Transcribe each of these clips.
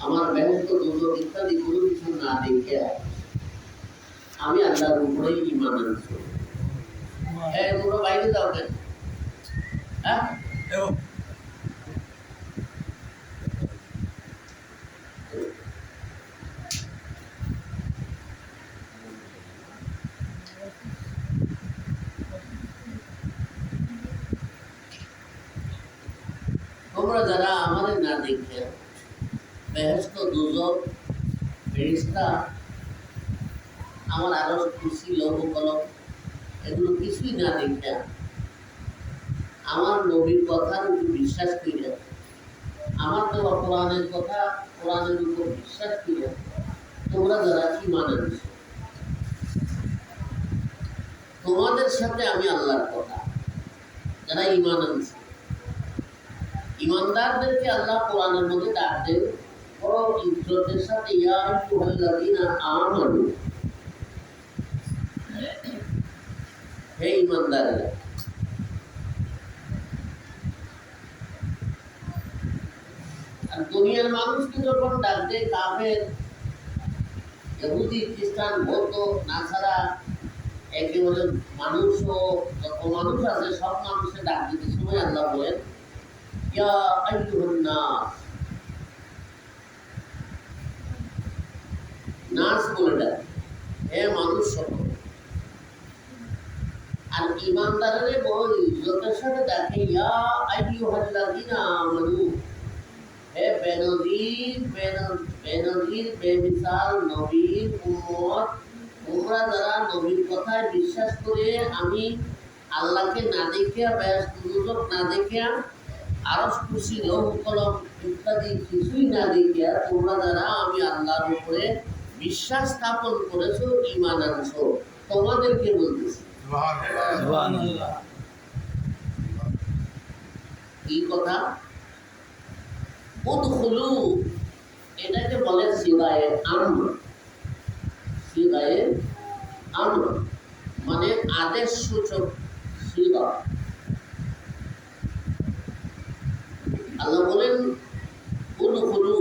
আমার বেহেশত দোজখ ইত্যাদি কোনো কিছু না দেখে আমি আল্লাহর উপরেই ঈমান আনছি। হ্যাঁ, তোমরা বাইরে যাও কেন? হ্যাঁ, তোমরা যারা আমাদের না দেখে বেহেশত দোজখ ফেরেশতা আমার আরো খুশি লৌহ কলম এগুলো কিছুই না দেখে আমার নবীর কথার উপর বিশ্বাস করিয়া, আমার দেওয়া কোরআনের কথা কোরআনের উপর বিশ্বাস করিয়া তোমরা যারা ঈমান আনছো, তোমাদের সাথে আমি আল্লাহর কথা যারা ঈমান আনছে, ঈমানদারদেরকে আল্লাহ কোরআনের মধ্যে ডাক দেন বড় ইজ্জতের সাথে, ইয়া আইয়ুহাল্লাযীনা আমানু, হে ঈমানদাররা। আর দুনিয়ার মানুষকে যখন ডাক দেয় কাফের, ইহুদি, খ্রিস্টান, বৌদ্ধ, নাসারা, একেবারে মানুষও যত মানুষ আছে সব মানুষকে ডাক দিতে সময় আল্লাহ বলেন ইয়া আইয়ুহান নাস, নাস বলে ডাক, হে মানুষ সকল। আর ঈমানদাররে বড় ইজ্জতের সাথে ডাকে ইয়া আইয়ুহাল্লাযীনা আমানু, হে বেনজির বেনজির বেমিসাল নবীর উম্মত, তোমরা যারা নবীর কথায় বিশ্বাস করে আমি আল্লাহকে না দেখিয়া বেহেশত দোজখ না দেখিয়া আরশ কুরসি লৌহ কলম ইত্যাদি কিছুই না দেখিয়া তোমরা যারা আমি আল্লাহর উপরে বিশ্বাস স্থাপন করেছো, ঈমান আনছো, তোমাদেরকে বলতেছি সুবহানাল্লাহ। কি কথা? উদখুলু, এটাকে বলে সিগায়ে আমর। সিগায়ে আমর মানে আদেশ সূচক সিগা। আল্লাহ বলেন উদখুলু,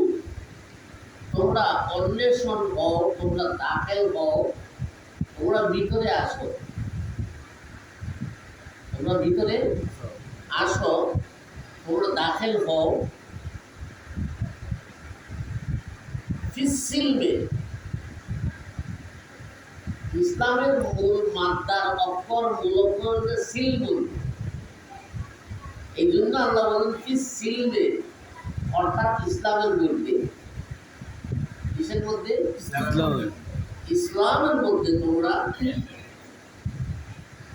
তোমরা অন্বেষণ হও, তোমরা দাখিল হও, তোমরা ভিতরে আসো, তোমরা ভিতরে আসো, তোমরা দাখিল হও ফিসসিলমে, ইসলামের মূল মাদ্দার অক্ষর মূল অক্ষর হচ্ছে সিলমুন। এই জন্য আল্লাহ বলেন ফিসসিলমে, অর্থাৎ ইসলামের মধ্যে। কিসের মধ্যে? ইসলামের মধ্যে তোমরা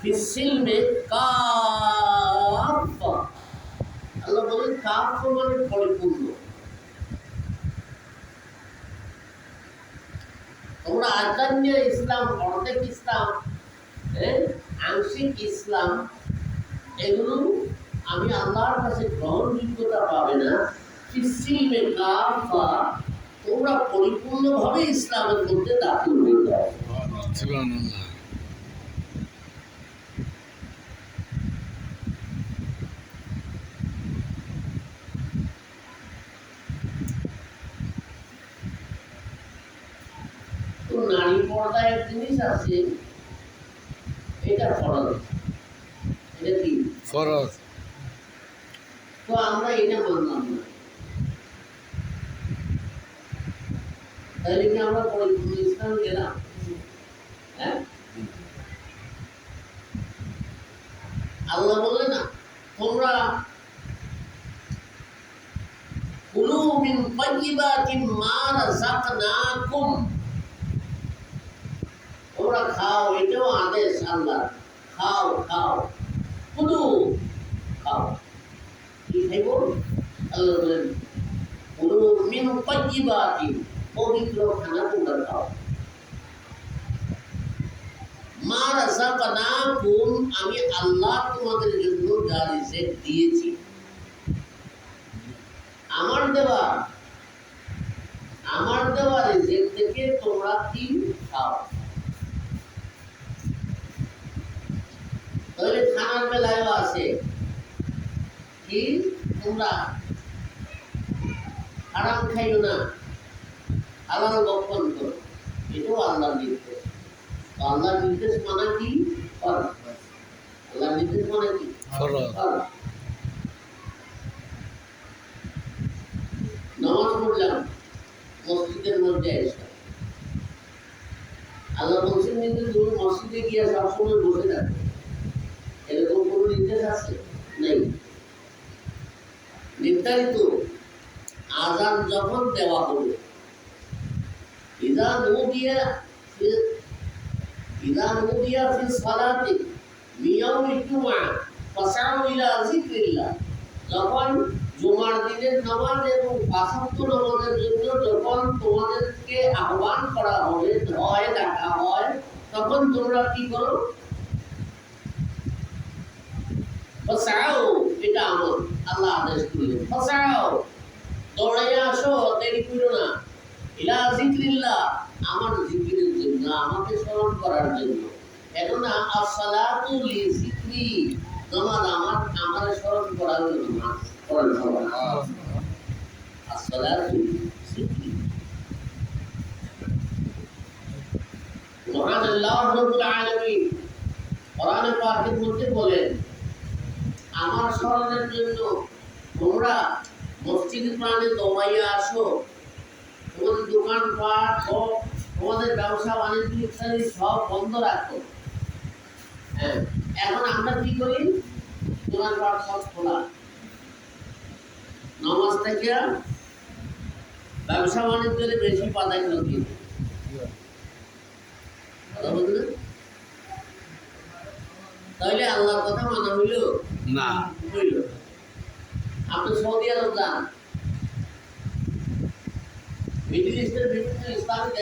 ফিসসিলমে কাফা, আল্লাহ বলেন কাফা মানে পরিপূর্ণ। তোমরা আজান্য ইসলাম, অর্ধেক ইসলাম, আংশিক ইসলাম, এগুলো আমি আল্লাহর কাছে গ্রহণযোগ্যতা পাবে না। ফিসসিলমে কাফা, তোমরা পরিপূর্ণভাবে ইসলামের মধ্যে দাখিল হয়ে যাও। সুবহানাল্লাহ। তো নারী পর্দায় এক জিনিস আছে, এটা ফরজ। এটা কি ফরজ? তো আমরা এটা মানলাম না, তাহলে কি আমরা পরিপূর্ণ ইসলাম গেলাম? হ্যাঁ, আল্লাহ বলে না তোমরা কুলু মিন তাইয়্যিবাতি মা রাযাকনাকুম, তোমরা খাও, এটাও আদেশ আল্লাহ, খাও খাও, কুলু খাও। কি খাইব? আল্লাহ বলেন কুলু মিন তাইয়্যিবাতি, পবিত্র খানা তোমরা খাও। মা রাযাকনাকুম, আমি আল্লাহ তোমাদের জন্য যা রিজিক দিয়েছি, আমার দেওয়া রিজিক থেকে তোমরা কি খাও। তাহলে খানার বেলায়ও আছে কি তোমরা হারাম খাইও না, হালাল ভক্ষণ করো, এটাও আল্লাহর নির্দেশ। তো আল্লাহর নির্দেশ মানে কি? ফরজ। আল্লাহর নির্দেশ মানে কি? ফরজ। ফরজ। নামাজ পড়লাম মসজিদের মধ্যে এসে, আল্লাহ বলছেন কিন্তু তুমি মসজিদে গিয়ে সবসময় বসে থাকো, এরকম কোনো নির্দেশ আছে? নেই। নির্ধারিত আযান যখন দেওয়া হবে, ইযা নুদিয়া ফি সালাতি মিয়াউমিল জুমআ ফাসআউ ইলা যিকরিল্লাহ, যখন জুমার দিনের নামাজ এবং পাঁচ ওয়াক্ত নামাজের জন্য যখন তোমাদেরকে আহ্বান করা হবে, ডাকা হয়, তখন তোমরা কি করো? ফাসআউ, এটা আমল, আল্লাহ আদেশ করলেন ফাসআউ, দৌড়াইয়া আসো, দেরি করো না, ইলা যিকরিল্লাহ, আমার জিকিরের জন্য, আমাকে স্মরণ করার জন্য। এখন আসসালাতু লিযিকরি, নামাজ আমার স্মরণ করার জন্য। আসসালাতু লিযিকরি। মহান আল্লাহ রাব্বুল আলামিন কোরআনে পাকের মধ্যে বলেন, আমার স্মরণের জন্য তোমরা মসজিদ প্রাণে দমাইয়া আসো, তোমাদের দোকানপাট হোক, তোমাদের ব্যবসা বাণিজ্য ইত্যাদি সব বন্ধ রাখো। হ্যাঁ, এখন আমরা কি করি? দোকানপাট সব খোলা, নামাজ থেকে ব্যবসা বাণিজ্যের বেশি প্রাধান্য দিই। কথা বললেন? তাহলে আল্লাহর কথা মানা হইল না। হইল। আপনি সৌদি আরব যান, মিডল ইস্টের বিভিন্ন ইসলামিক